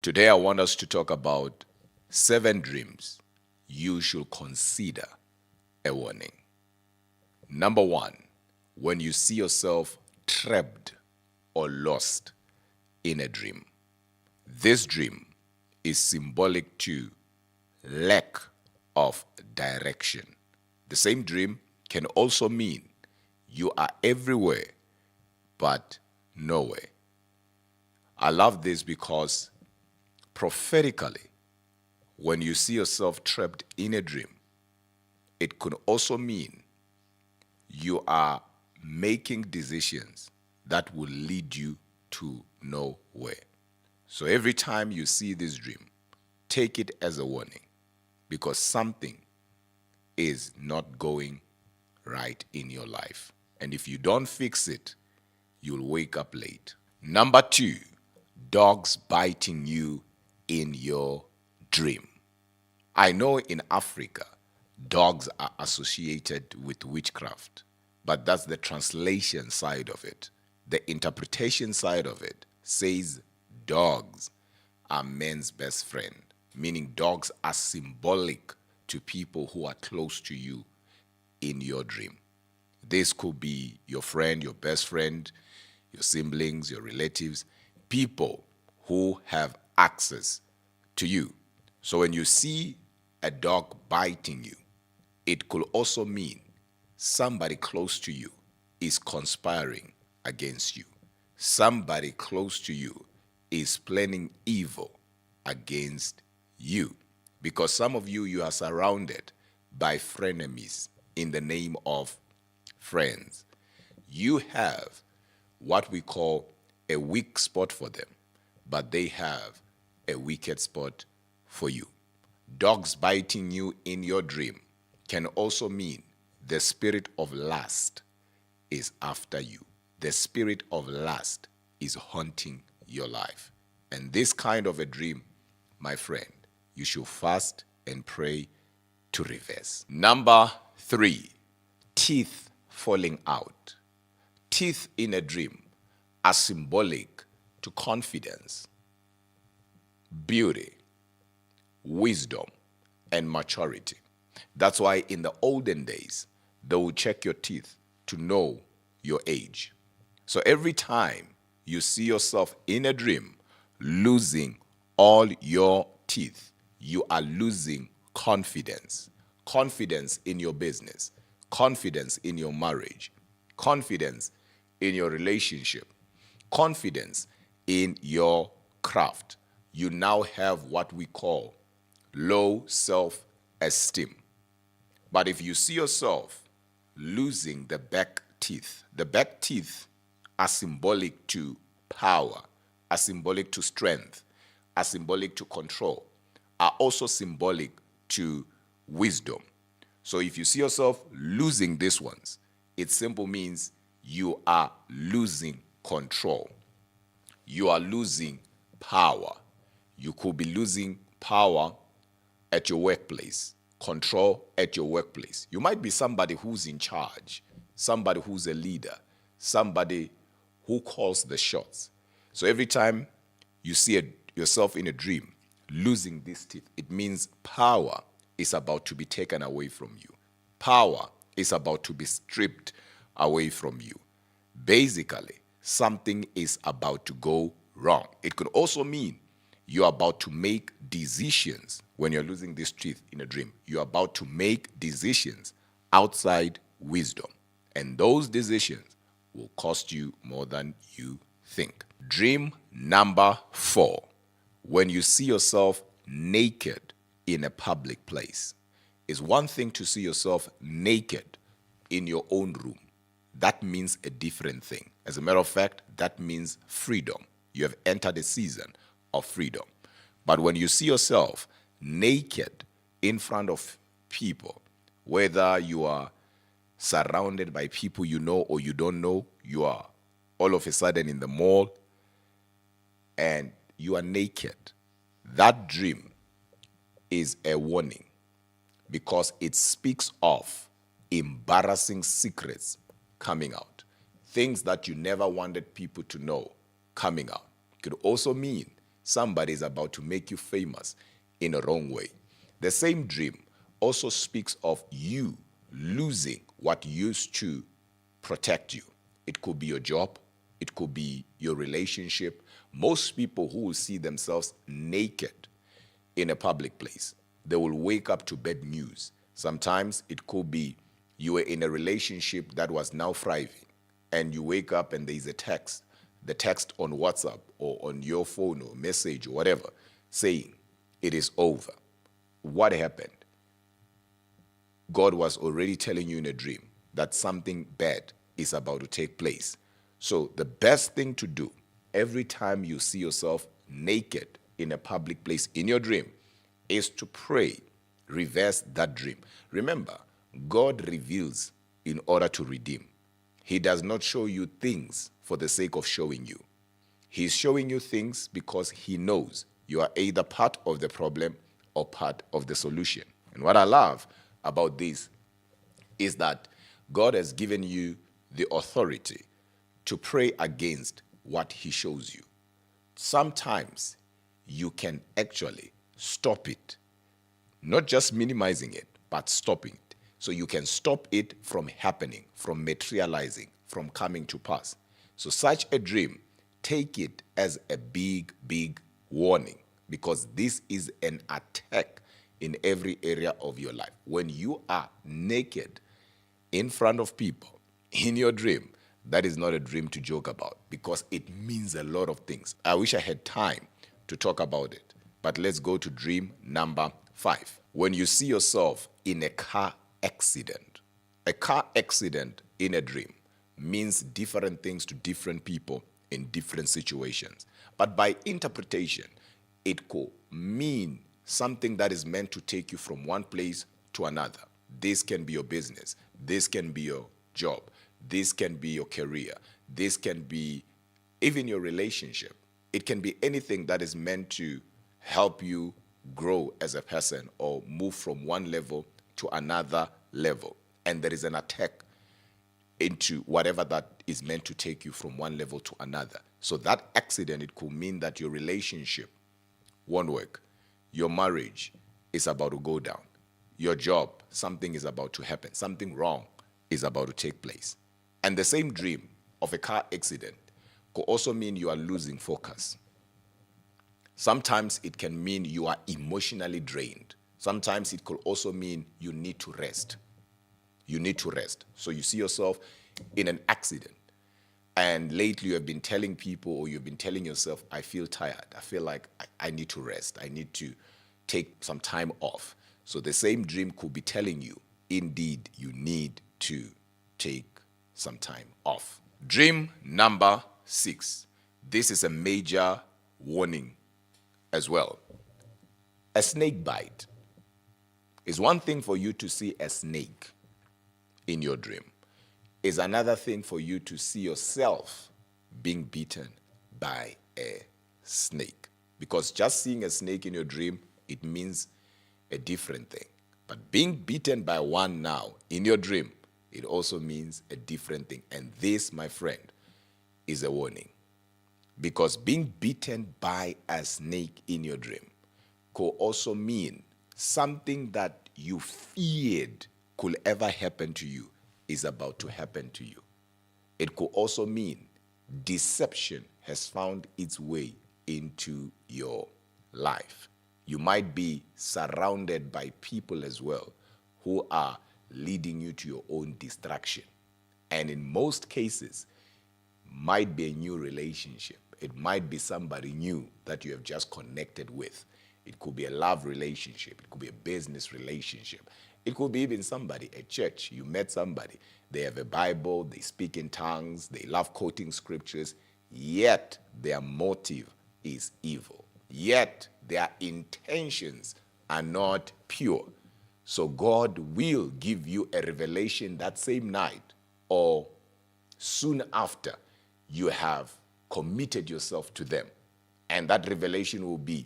Today I want us to talk about 7 dreams you should consider a warning. Number 1, when you see yourself trapped or lost in a dream. This dream is symbolic to lack of direction. The same dream can also mean you are everywhere but nowhere. I love this because prophetically, when you see yourself trapped in a dream, it could also mean you are making decisions that will lead you to nowhere. So every time you see this dream, take it as a warning because something is not going right in your life. And if you don't fix it, you'll wake up late. Number 2, dogs biting you in your dream. I know in Africa, dogs are associated with witchcraft, but that's the translation side of it. The interpretation side of it says dogs are men's best friend, meaning dogs are symbolic to people who are close to you in your dream. This could be your friend, your best friend, your siblings, your relatives, people who have access to you. So when you see a dog biting you, it could also mean somebody close to you is conspiring against you. Somebody close to you is planning evil against you. Because some of you, you are surrounded by frenemies in the name of friends. You have what we call a weak spot for them, but they have a wicked spot for you. Dogs biting you in your dream can also mean the spirit of lust is after you. The spirit of lust is haunting your life. And this kind of a dream, my friend, you should fast and pray to reverse. Number 3, teeth falling out. Teeth in a dream are symbolic to confidence, beauty, wisdom, and maturity. That's why in the olden days, they would check your teeth to know your age. So every time you see yourself in a dream losing all your teeth, you are losing confidence. Confidence in your business, confidence in your marriage, confidence in your relationship, confidence in your craft. You now have what we call low self-esteem. But if you see yourself losing the back teeth are symbolic to power, are symbolic to strength, are symbolic to control, are also symbolic to wisdom. So if you see yourself losing these ones, it simply means you are losing control. You are losing power. You could be losing power at your workplace, control at your workplace. You might be somebody who's in charge, somebody who's a leader, somebody who calls the shots. So every time you see yourself in a dream losing these teeth, it means power is about to be taken away from you. Power is about to be stripped away from you. Basically, something is about to go wrong. It could also mean you're about to make decisions when you're losing these teeth in a dream. You're about to make decisions outside wisdom. And those decisions will cost you more than you think. Dream number 4, when you see yourself naked in a public place. It's one thing to see yourself naked in your own room. That means a different thing. As a matter of fact, that means freedom. You have entered a season of freedom. But when you see yourself naked in front of people, whether you are surrounded by people you know or you don't know, you are all of a sudden in the mall and you are naked, that dream is a warning because it speaks of embarrassing secrets coming out, things that you never wanted people to know coming out. It could also mean somebody is about to make you famous in a wrong way. The same dream also speaks of you losing what used to protect you. It could be your job, it could be your relationship. Most people who will see themselves naked in a public place, they will wake up to bad news. Sometimes it could be you were in a relationship that was now thriving, and you wake up and there's a text, the text on WhatsApp or on your phone or message or whatever, saying it is over. What happened? God was already telling you in a dream that something bad is about to take place. So the best thing to do every time you see yourself naked in a public place in your dream is to pray, reverse that dream. Remember, God reveals in order to redeem. He does not show you things for the sake of showing you. He's showing you things because he knows you are either part of the problem or part of the solution. And what I love about this is that God has given you the authority to pray against what he shows you. Sometimes you can actually stop it, not just minimizing it, but stopping it. So you can stop it from happening, from materializing, from coming to pass. So such a dream, take it as a big, big warning, because this is an attack in every area of your life. When you are naked in front of people in your dream, that is not a dream to joke about, because it means a lot of things. I wish I had time to talk about it, but let's go to dream number 5. When you see yourself in a car accident, a car accident in a dream means different things to different people in different situations. But by interpretation, it could mean something that is meant to take you from one place to another. This can be your business. This can be your job. This can be your career. This can be even your relationship. It can be anything that is meant to help you grow as a person or move from one level to another level. And there is an attack into whatever that is meant to take you from one level to another. So that accident, it could mean that your relationship won't work. Your marriage is about to go down. Your job, something is about to happen. Something wrong is about to take place. And the same dream of a car accident could also mean you are losing focus. Sometimes it can mean you are emotionally drained. Sometimes it could also mean you need to rest. You need to rest. So you see yourself in an accident, and lately you have been telling people, or you've been telling yourself, I feel tired. I feel like I need to rest. I need to take some time off. So the same dream could be telling you, indeed, you need to take some time off. Dream number 6. This is a major warning as well. A snake bite. It's one thing for you to see a snake in your dream. It's another thing for you to see yourself being bitten by a snake. Because just seeing a snake in your dream, it means a different thing. But being bitten by one now in your dream, it also means a different thing. And this, my friend, is a warning. Because being bitten by a snake in your dream could also mean something that you feared could ever happen to you is about to happen to you. It could also mean deception has found its way into your life. You might be surrounded by people as well who are leading you to your own destruction. And in most cases, might be a new relationship. It might be somebody new that you have just connected with. It could be a love relationship. It could be a business relationship. It could be even somebody at church. You met somebody. They have a Bible. They speak in tongues. They love quoting scriptures. Yet their motive is evil. Yet their intentions are not pure. So God will give you a revelation that same night or soon after you have committed yourself to them. And that revelation will be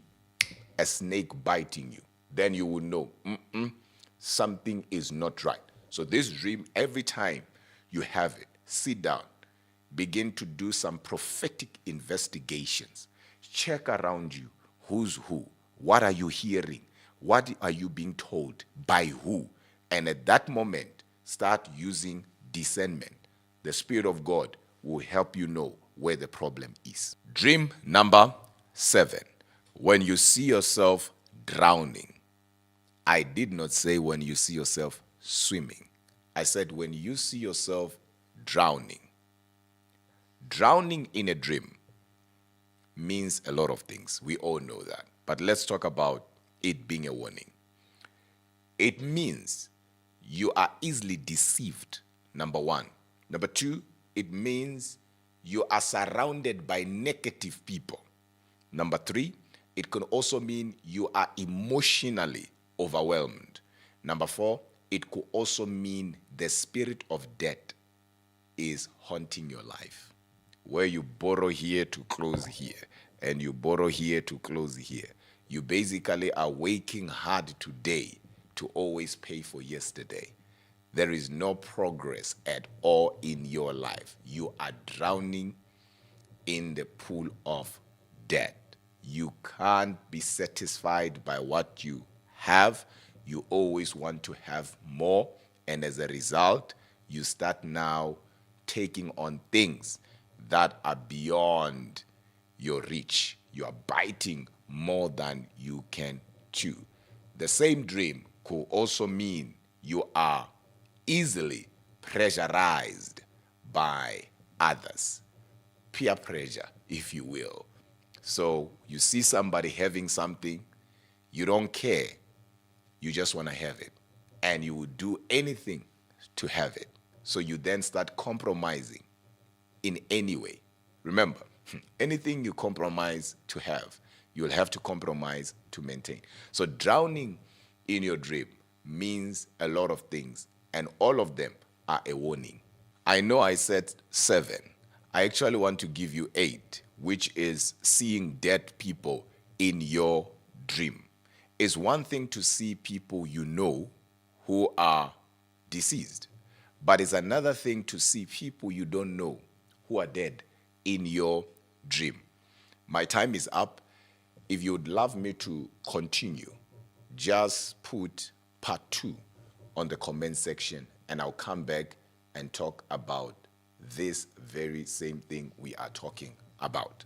a snake biting you. Then you will know, something is not right. So this dream, every time you have it, sit down, begin to do some prophetic investigations. check around you. Who's who? What are you hearing? What are you being told? By who? And at that moment, start using discernment. The Spirit of God will help you know where the problem is. Dream number 7. When you see yourself drowning. I did not say when you see yourself swimming. I said when you see yourself drowning. Drowning in a dream means a lot of things. We all know that. But let's talk about it being a warning. It means you are easily deceived, number 1. Number 2, it means you are surrounded by negative people. Number 3, it can also mean you are emotionally overwhelmed. Number 4, it could also mean the spirit of death is haunting your life. Where you borrow here to close here, and you borrow here to close here. You basically are working hard today to always pay for yesterday. There is no progress at all in your life. You are drowning in the pool of debt. You can't be satisfied by what you have. You always want to have more. And as a result, you start now taking on things that are beyond your reach. You are biting more than you can chew. The same dream could also mean you are easily pressurized by others. Peer pressure, if you will. So you see somebody having something, you don't care. You just want to have it. And you would do anything to have it. So you then start compromising in any way. Remember, anything you compromise to have, you'll have to compromise to maintain. So drowning in your dream means a lot of things, and all of them are a warning. I know I said 7. I actually want to give you 8, which is seeing dead people in your dream. It's one thing to see people you know who are deceased, but it's another thing to see people you don't know who are dead in your dream. My time is up. If you would love me to continue, just put part 2 on the comment section, and I'll come back and talk about this very same thing we are talking about.